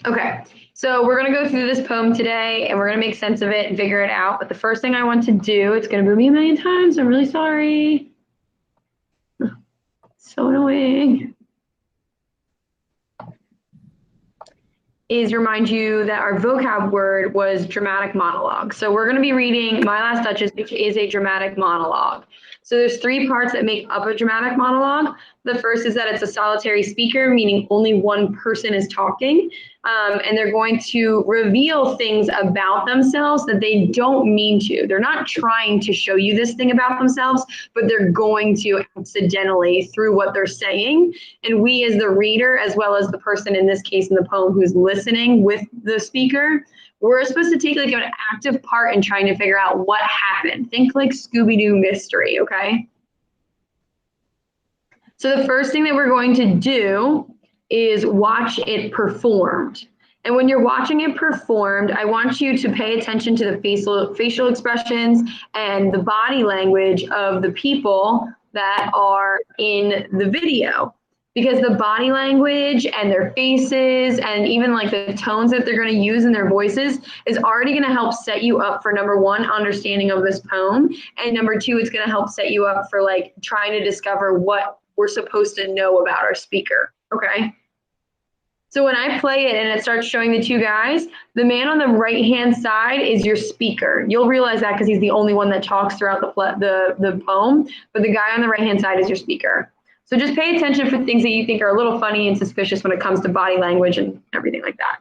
Okay, so we're gonna go through this poem today and we're gonna make sense of it and figure it out. But the first thing I want to do, it's gonna boo me a million times. I'm really sorry. So annoying. Is remind you that our vocab word was dramatic monologue. So we're gonna be reading My Last Duchess, which is a dramatic monologue. So there's three parts that make up a dramatic monologue. The first is that it's a solitary speaker, meaning only one person is talking. And they're going to reveal things about themselves that they don't mean to. They're not trying to show you this thing about themselves, but they're going to accidentally through what they're saying. And we as the reader, as well as the person in this case in the poem who's listening with the speaker, we're supposed to take like an active part in trying to figure out what happened. Think like Scooby-Doo mystery, okay? So the first thing that we're going to do is watch it performed. And when you're watching it performed, I want you to pay attention to the facial expressions and the body language of the people that are in the video. Because the body language and their faces and even like the tones that they're going to use in their voices is already going to help set you up for number one, understanding of this poem. And number two, it's going to help set you up for like trying to discover what we're supposed to know about our speaker. Okay. So when I play it and it starts showing the two guys, the man on the right-hand side is your speaker. You'll realize that because he's the only one that talks throughout the poem, but the guy on the right-hand side is your speaker. So just pay attention for things that you think are a little funny and suspicious when it comes to body language and everything like that.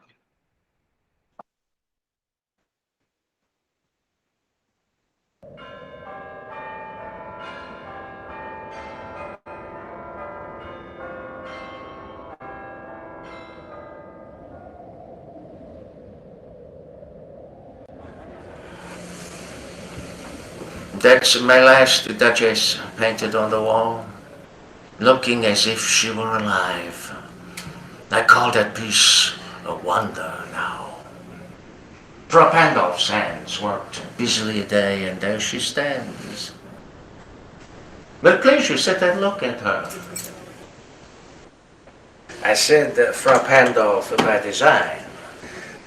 That's my last Duchess painted on the wall, looking as if she were alive. I call that piece a wonder now. Propandov's hands worked busily a day, and there she stands. But please, you sit and look at her. I said Frau Pandolf by design,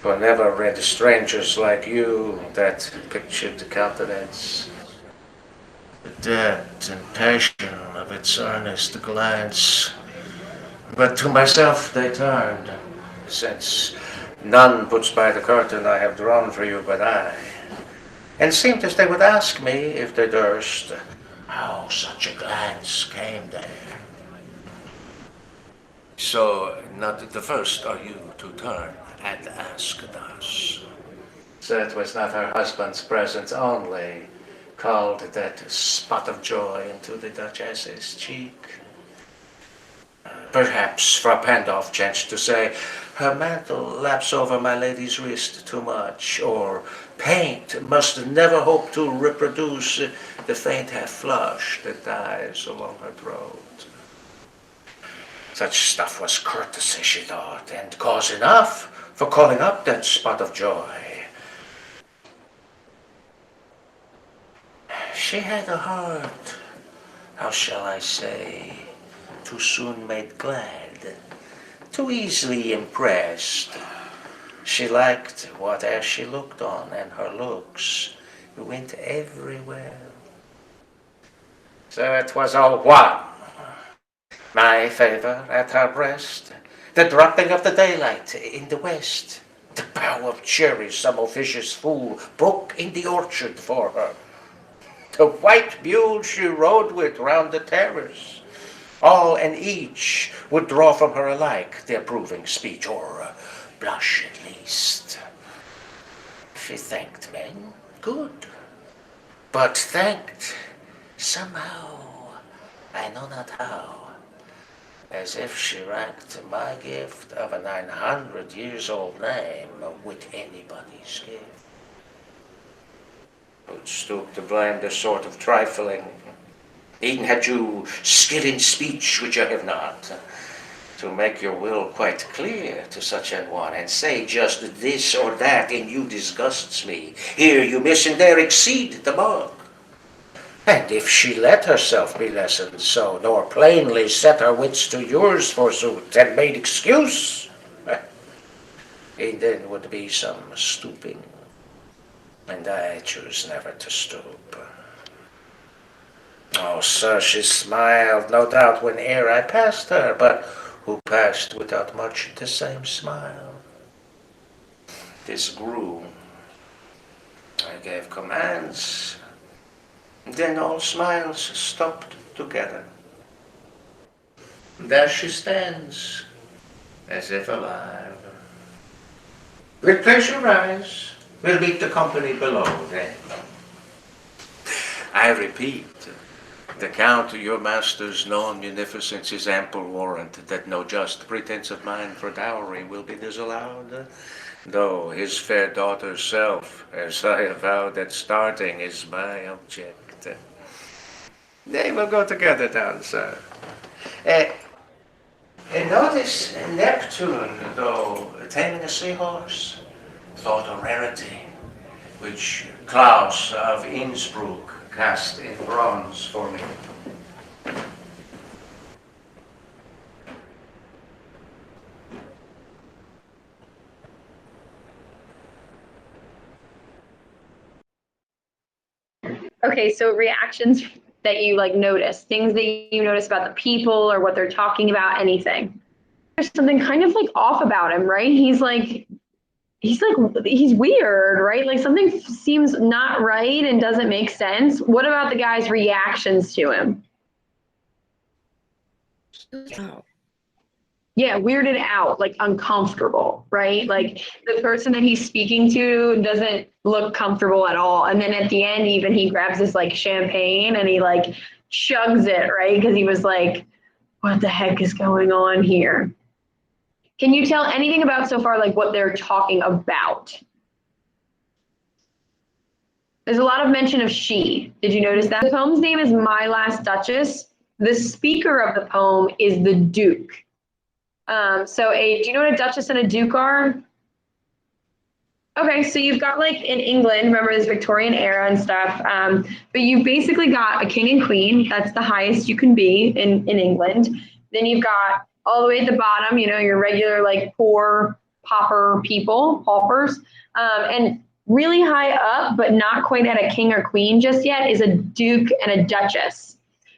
for never read strangers like you that pictured the countenance. The depth and passion of its earnest glance. But to myself they turned, since none puts by the curtain I have drawn for you but I, and seemed as they would ask me, if they durst, how such a glance came there. So not the first are you to turn and ask thus. That was not her husband's presence only, called that spot of joy into the Duchess's cheek. Perhaps Frau Pandolf chanced to say, her mantle laps over my lady's wrist too much, or paint must never hope to reproduce the faint half-flush that dies along her throat. Such stuff was courtesy, she thought, and cause enough for calling up that spot of joy. She had a heart, how shall I say, too soon made glad, too easily impressed. She liked whate'er she looked on, and her looks went everywhere. So it was all one. My favor at her breast, the dropping of the daylight in the west, the bough of cherries some officious fool broke in the orchard for her, the white mule she rode with round the terrace. All and each would draw from her alike the approving speech, or blush at least. She thanked men, good, but thanked somehow, I know not how, as if she ranked my gift of a 900 years old name with anybody's gift. Would stoop to blame this sort of trifling. Even had you skill in speech, which I have not, to make your will quite clear to such an one, and say just this or that in you disgusts me. Here you miss and there exceed the mark. And if she let herself be lessoned so, nor plainly set her wits to yours forsooth, and made excuse, And then would be some stooping, and I choose never to stoop. Oh, sir, she smiled, no doubt, whene'er I passed her, but who passed without much the same smile? This grew. I gave commands, then all smiles stopped together. There she stands, as if alive. With pleasure rise, we'll meet the company below then. I repeat, the count of your master's known munificence is ample warrant that no just pretense of mine for dowry will be disallowed, though his fair daughter's self, as I avowed at starting, is my object. They will go together down, sir. Uh, and notice Neptune, though taming a seahorse, thought a rarity, which Klaus of Innsbruck cast in bronze for me. Okay, so reactions that you like notice, things that you notice about the people or what they're talking about, anything. There's something kind of like off about him, right? He's weird, right? Like something seems not right and doesn't make sense. What about the guy's reactions to him? Oh. Yeah, weirded out, like uncomfortable, right? Like the person that he's speaking to doesn't look comfortable at all. And then at the end, even he grabs this like champagne and he like chugs it, right? Because he was like, what the heck is going on here? Can you tell anything about so far, like what they're talking about? There's a lot of mention of she. Did you notice that? The poem's name is My Last Duchess. The speaker of the poem is the Duke. Do you know what a duchess and a duke are? Okay, so you've got like in England, remember this Victorian era and stuff, but you've basically got a king and queen. That's the highest you can be in England. Then you've got all the way at the bottom, you know, your regular like poor pauper people, paupers, and really high up, but not quite at a king or queen just yet, is a duke and a duchess.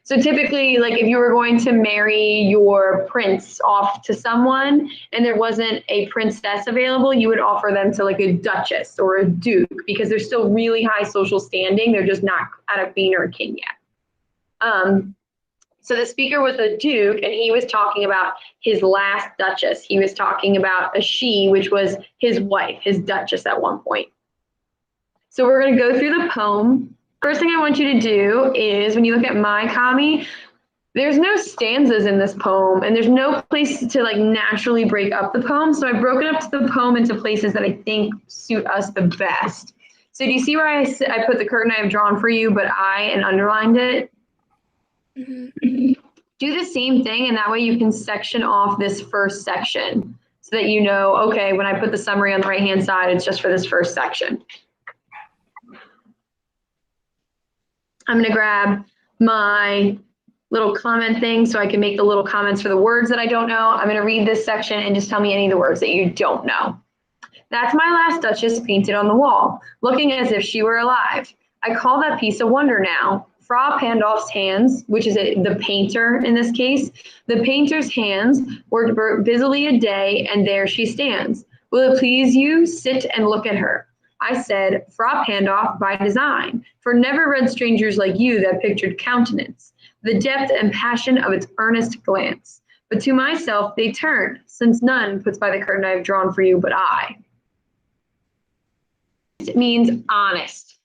So typically, like if you were going to marry your prince off to someone and there wasn't a princess available, you would offer them to like a duchess or a duke because they're still really high social standing. They're just not at a queen or a king yet. So the speaker was a duke and he was talking about his last duchess. He was talking about a she, which was his wife, his duchess at one point. So we're going to go through the poem. First thing I want you to do is when you look at my copy, there's no stanzas in this poem and there's no place to like naturally break up the poem. So I've broken up the poem into places that I think suit us the best. So do you see where I put the curtain I have drawn for you, but and underlined it? Mm-hmm. Do the same thing and that way you can section off this first section so that you know, okay, when I put the summary on the right-hand side, it's just for this first section. I'm going to grab my little comment thing so I can make the little comments for the words that I don't know. I'm going to read this section and just tell me any of the words that you don't know. That's my last duchess painted on the wall, looking as if she were alive. I call that piece a wonder now. Frau Pandolf's hands, which is the painter in this case, the painter's hands worked busily a day and there she stands. Will it please you? Sit and look at her. I said, Frau Pandolf by design, for never read strangers like you that pictured countenance, the depth and passion of its earnest glance. But to myself they turn, since none puts by the curtain I have drawn for you but I. It means honest.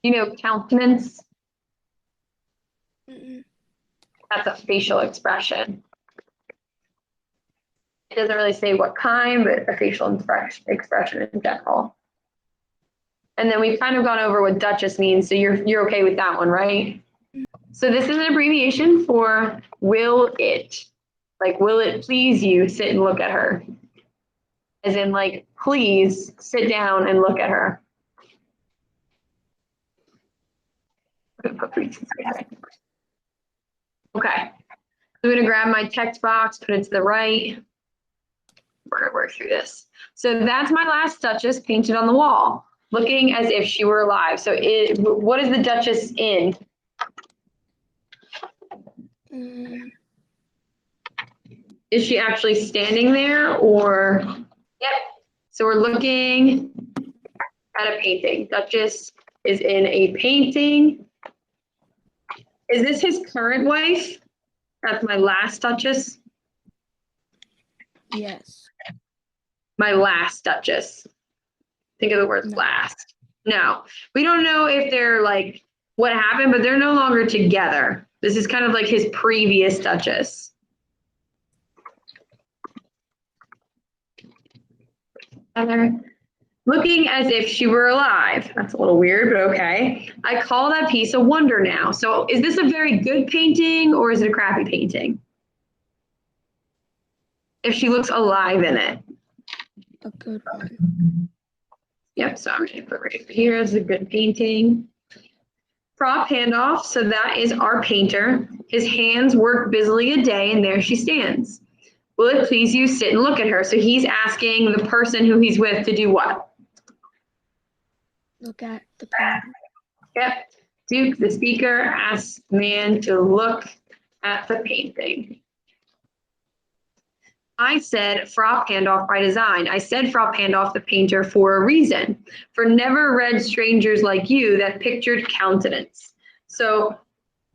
You know, countenance? That's a facial expression. It doesn't really say what kind, but a facial expression in general. And then we've kind of gone over what duchess means, so you're okay with that one, right? So this is an abbreviation for will it. Like, will it please you sit and look at her? As in, like, please sit down and look at her. Okay. I'm gonna grab my text box, put it to the right. We're gonna work through this. So that's my last Duchess painted on the wall, looking as if she were alive. So what is the Duchess in? Is she actually standing there or? Yep. So we're looking at a painting. Duchess is in a painting. Is this his current wife? That's my last Duchess. Yes. My last Duchess. Think of the word last. No, we don't know if they're like what happened, but they're no longer together. This is kind of like his previous Duchess. Looking as if she were alive. That's a little weird, but okay. I call that piece a wonder now. So is this a very good painting or is it a crappy painting? If she looks alive in it. A good one. Yep, so I'm going to put right here as a good painting. Prop handoff, so that is our painter. His hands work busily a day, and there she stands. Will it please you sit and look at her? So he's asking the person who he's with to do what? Look at the painting. Yep. Duke, the speaker, asks man to look at the painting. I said Frau Pandolf by design. I said Frau Pandolf, the painter, for a reason. For never read strangers like you that pictured countenance. So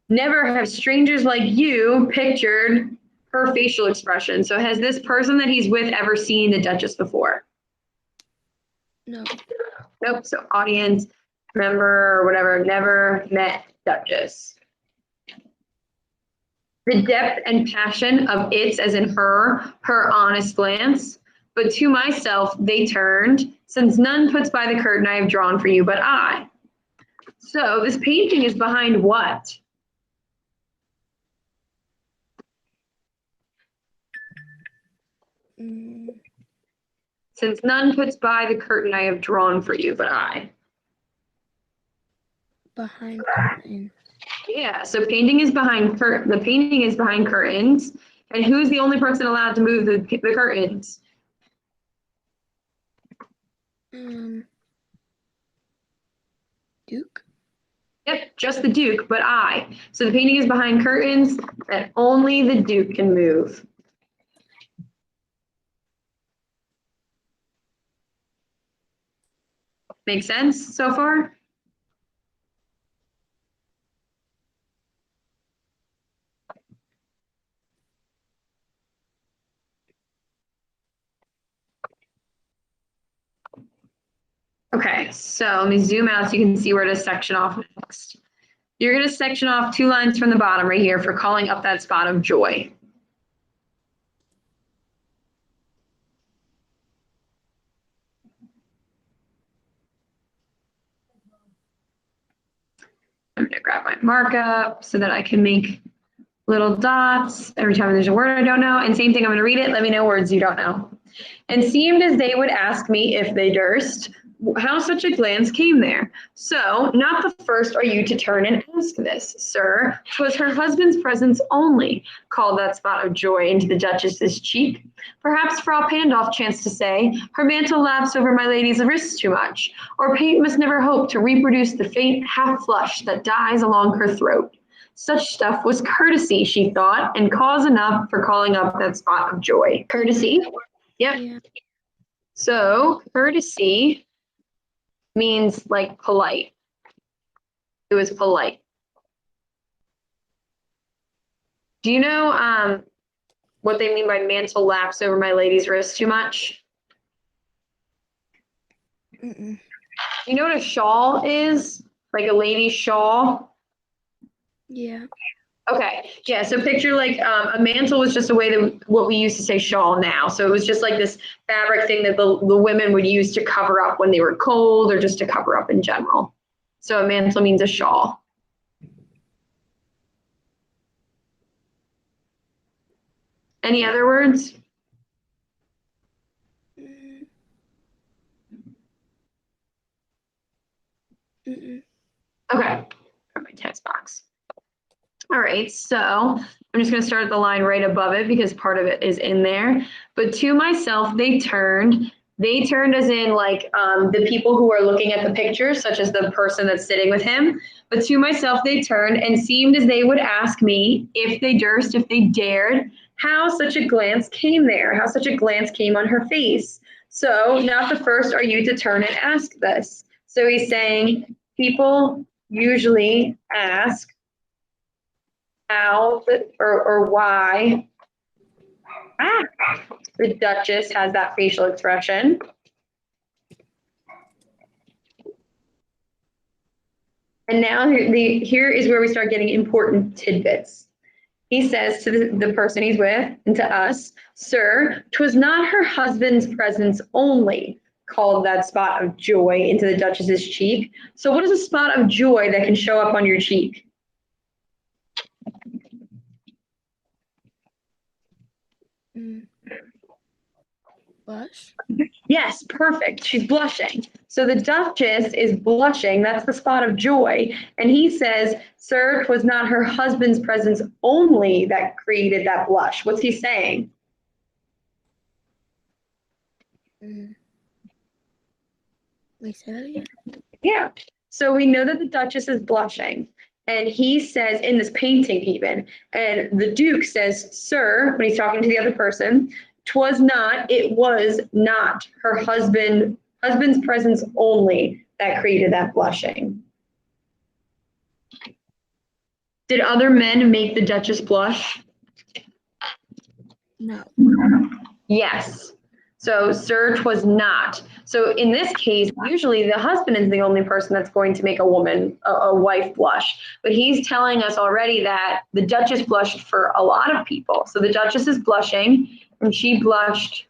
never have strangers like you pictured her facial expression. So has this person that he's with ever seen the Duchess before? No. Nope. So audience, member, or whatever, never met Duchess. The depth and passion of its, as in her honest glance. But to myself they turned, since none puts by the curtain I have drawn for you but I. So this painting is behind what? Since none puts by the curtain I have drawn for you but I. Behind curtain. Yeah, so painting is behind the painting is behind curtains. And who's the only person allowed to move the curtains? Duke? Yep, just the Duke, but I. So the painting is behind curtains that only the Duke can move. Make sense so far? Okay, so let me zoom out so you can see where to section off next. You're going to section off 2 lines from the bottom right here for calling up that spot of joy. I'm going to grab my markup so that I can make little dots every time there's a word I don't know. And same thing, I'm going to read it. Let me know words you don't know. And seemed as they would ask me if they durst, how such a glance came there. So, not the first are you to turn and ask this, sir. 'Twas her husband's presence only called that spot of joy into the Duchess's cheek. Perhaps Frau Pandolf chanced to say, her mantle laps over my lady's wrist too much, or paint must never hope to reproduce the faint half flush that dies along her throat. Such stuff was courtesy, she thought, and cause enough for calling up that spot of joy. Courtesy. Yep. Yeah. So courtesy means like polite. It was polite. Do you know what they mean by mantle laps over my lady's wrist too much? Mm-mm. You know what a shawl is? Like a lady's shawl? Yeah. Okay, yeah, so picture like a mantle was just a way that what we used to say shawl now. So it was just like this fabric thing that the women would use to cover up when they were cold or just to cover up in general. So a mantle means a shawl. Any other words? Mm-mm. Okay, for my text box. All right, so I'm just going to start at the line right above it because part of it is in there. But to myself, they turned. They turned as in like the people who are looking at the picture, such as the person that's sitting with him. But to myself, they turned and seemed as they would ask me if they durst, if they dared, how such a glance came there, how such a glance came on her face. So not the first are you to turn and ask this. So he's saying people usually ask how or why the Duchess has that facial expression. And now here is where we start getting important tidbits. He says to the person he's with and to us, "Sir, 'twas not her husband's presence only called that spot of joy into the Duchess's cheek." So what is a spot of joy that can show up on your cheek? Blush? Yes, perfect. She's blushing. So the Duchess is blushing. That's the spot of joy. And he says, "Sir, 'twas not her husband's presence only that created that blush." What's he saying? Wait, say that again? Yeah. So we know that the Duchess is blushing. And he says in this painting even, and the Duke says, "Sir," when he's talking to the other person, "'twas not, it was not her husband's presence only that created that blushing." Did other men make the Duchess blush? No. Yes. So, "Sir, 'twas not." So in this case, usually the husband is the only person that's going to make a woman, a wife blush. But he's telling us already that the Duchess blushed for a lot of people. So the Duchess is blushing, and she blushed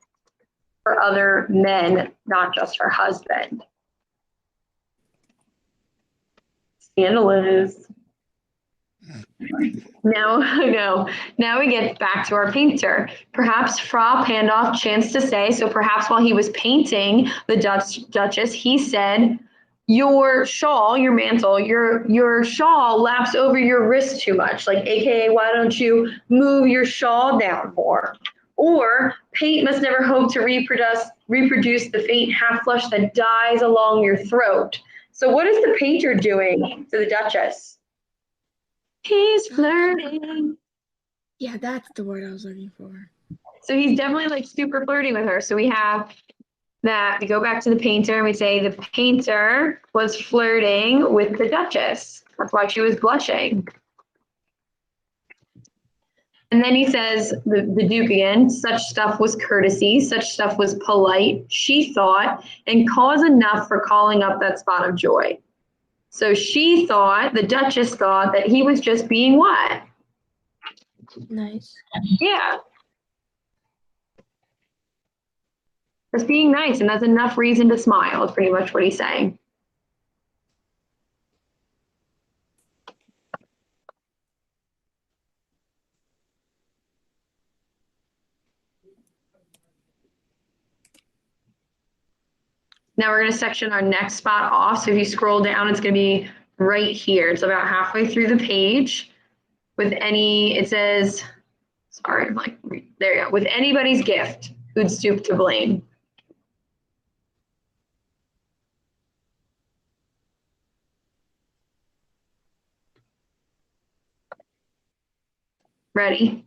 for other men, not just her husband. Scandalous. Now, no. Now we get back to our painter. Perhaps Fra Pandolf chanced to say, so perhaps while he was painting the Duchess, he said, "Your shawl, your mantle, your shawl laps over your wrist too much." Like, AKA, why don't you move your shawl down more? Or, "Paint must never hope to reproduce the faint half flush that dies along your throat." So what is the painter doing to the Duchess? He's flirting. Yeah, that's the word I was looking for. So he's definitely like super flirting with her. So we have that. We go back to the painter and we say the painter was flirting with the Duchess. That's why she was blushing. And then he says, the Duke again, "Such stuff was courtesy, such stuff was polite, she thought, and cause enough for calling up that spot of joy." So she thought, the Duchess thought, that he was just being what? Nice. Yeah. Just being nice, and that's enough reason to smile, is pretty much what he's saying. Now we're going to section our next spot off. So if you scroll down, it's going to be right here. It's about halfway through the page. With any, it says, sorry, I'm like, there you go. "With anybody's gift, who'd stoop to blame." Ready?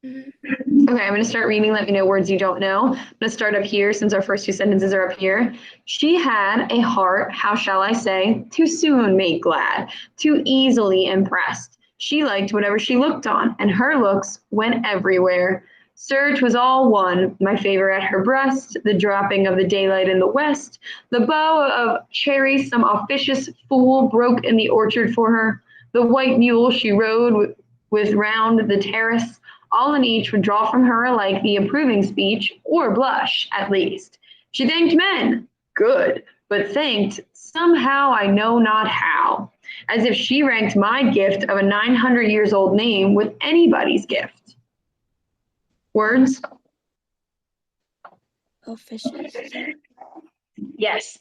Mm-hmm. Okay, I'm going to start reading. Let me know words you don't know. I'm going to start up here since our first two sentences are up here. "She had a heart, how shall I say, too soon made glad, too easily impressed. She liked whatever she looked on, and her looks went everywhere. Sir, 'twas all one, my favor at her breast, the dropping of the daylight in the west, the bough of cherry some officious fool broke in the orchard for her, the white mule she rode with round the terrace, all and each would draw from her alike the approving speech, or blush, at least. She thanked men, good, but thanked somehow I know not how, as if she ranked my gift of a 900 years old name with anybody's gift." Words? Officious, is that? Yes,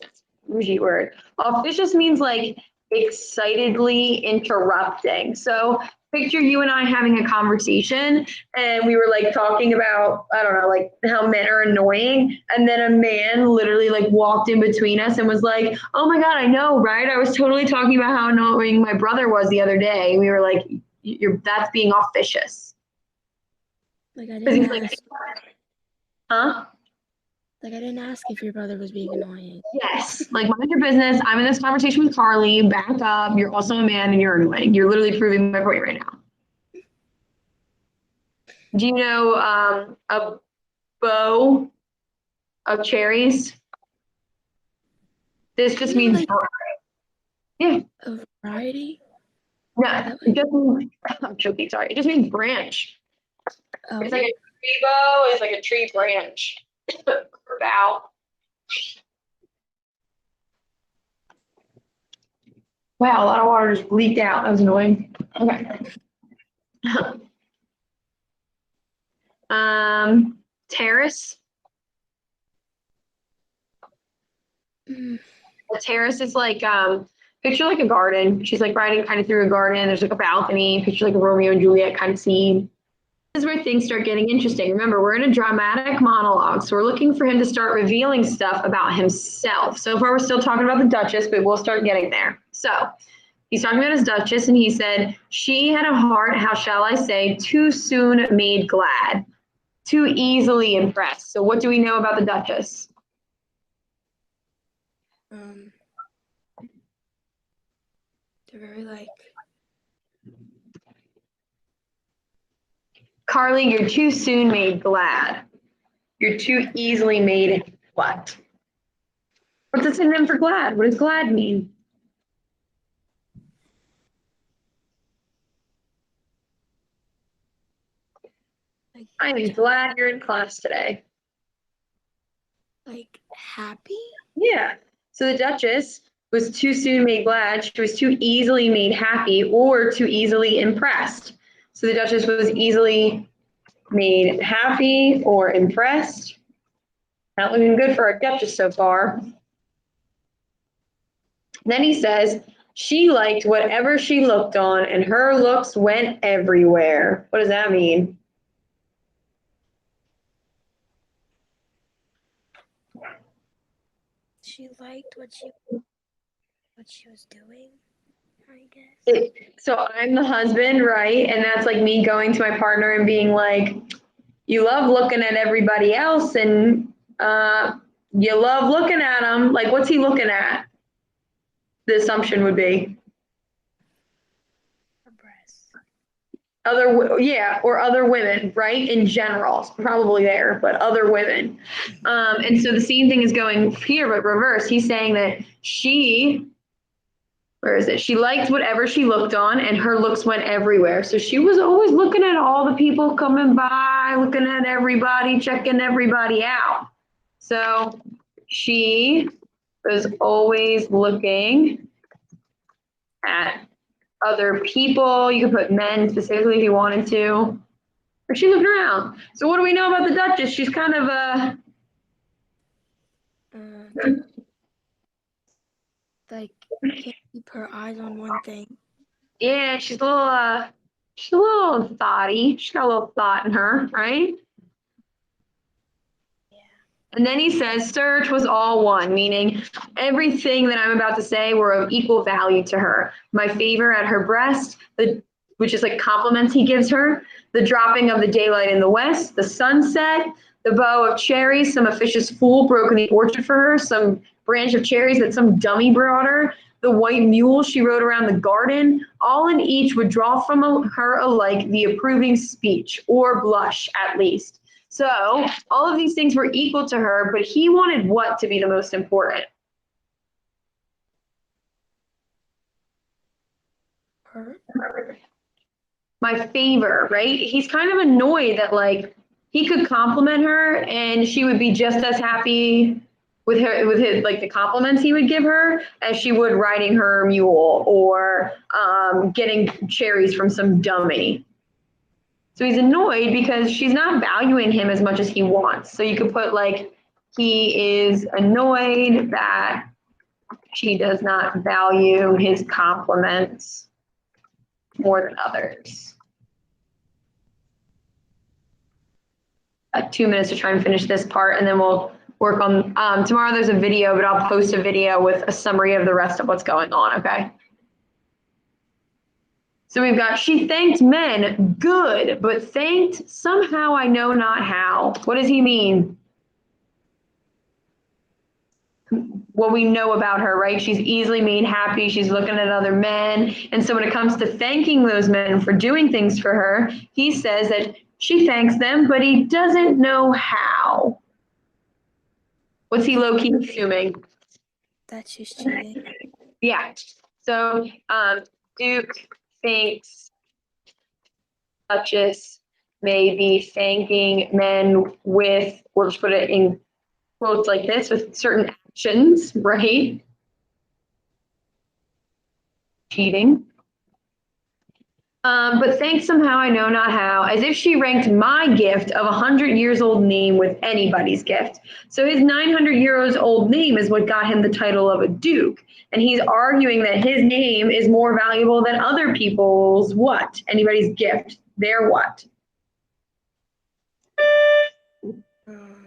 bougie word. Officious means like excitedly interrupting. So picture you and I having a conversation and we were like talking about, I don't know, like how men are annoying. And then a man literally like walked in between us and was like, oh my God, I know, right? I was totally talking about how annoying my brother was the other day. And we were like, that's being officious. Like I 'Cause didn't he's like, ask. huh? Like I didn't ask if your brother was being annoying. Yes. Like, mind your business. I'm in this conversation with Carly. Back up. You're also a man and you're annoying. You're literally proving my point right now. Do you know a bow of cherries? This just You know, means, like yeah, a variety. no, That it just means, I'm joking, sorry. It just means branch. Oh, It's like a tree bow is like a tree branch or bough. Wow, a lot of water just leaked out. That was annoying. Okay. Terrace. mm, A terrace is like picture like a garden. She's like riding kind of through a garden. There's like a balcony. Picture like a Romeo and Juliet kind of scene. This is where things start getting interesting. Remember, we're in a dramatic monologue, so we're looking for him to start revealing stuff about himself. So far, we're still talking about the Duchess, but we'll start getting there. So he's talking about his Duchess, and he said, she had a heart, how shall I say, too soon made glad, too easily impressed. So what do we know about the Duchess? they're very like Carly, you're too soon made glad. You're too easily made what? What's the synonym for glad? What does glad mean? I'm glad you're in class today. like happy. Yeah. So the Duchess was too soon made glad. She was too easily made happy or too easily impressed. So the Duchess was easily made happy or impressed. Not looking good for our Duchess so far. Then he says, she liked whatever she looked on, and her looks went everywhere. What does that mean? She liked what she was doing, I guess. So I'm the husband, right? And that's like me going to my partner and being like, you love looking at everybody else and you love looking at them. Like, what's he looking at? The assumption would be Her breasts. yeah, or other women, right? In general, probably there, but other women. And so the same thing is going here, but reverse. He's saying that where is it? She liked whatever she looked on, and her looks went everywhere. So she was always looking at all the people coming by, looking at everybody, checking everybody out. So she was always looking at other people. You could put men specifically if you wanted to. Or she looked around. So what do we know about the Duchess? She's kind of a Like can't keep her eyes on one thing. yeah, she's a little thoughty. She's got a little thought in her, right? And then he says, search was all one, meaning everything that I'm about to say were of equal value to her. My favor at her breast, which is like compliments he gives her, the dropping of the daylight in the west, the sunset, the bow of cherries, some officious fool broke in the orchard for her, some branch of cherries that some dummy brought her, the white mule she rode around the garden, all in each would draw from her alike the approving speech, or blush at least. So all of these things were equal to her, but he wanted what to be the most important? Her? My favor, right? He's kind of annoyed that like he could compliment her and she would be just as happy with his like the compliments he would give her as she would riding her mule or getting cherries from some dummy. So he's annoyed because she's not valuing him as much as he wants. So you could put like, he is annoyed that she does not value his compliments more than others. 2 minutes to try and finish this part, and then we'll work on, tomorrow there's a video, but I'll post a video with a summary of the rest of what's going on, okay? So we've got, she thanked men, good, but thanked somehow I know not how. What does he mean? What we know about her, right? She's easily made happy. She's looking at other men. And so when it comes to thanking those men for doing things for her, he says that she thanks them, but he doesn't know how. What's he low-key assuming? That she's cheating. Yeah. So Duke thinks Duchess may be thanking men with, we'll just put it in quotes like this, with certain actions, right? Cheating. But thanks somehow I know not how, as if she ranked my gift of 100 years old name with anybody's gift. So his 900 years old name is what got him the title of a duke. And he's arguing that his name is more valuable than other people's what? Anybody's gift. Their what?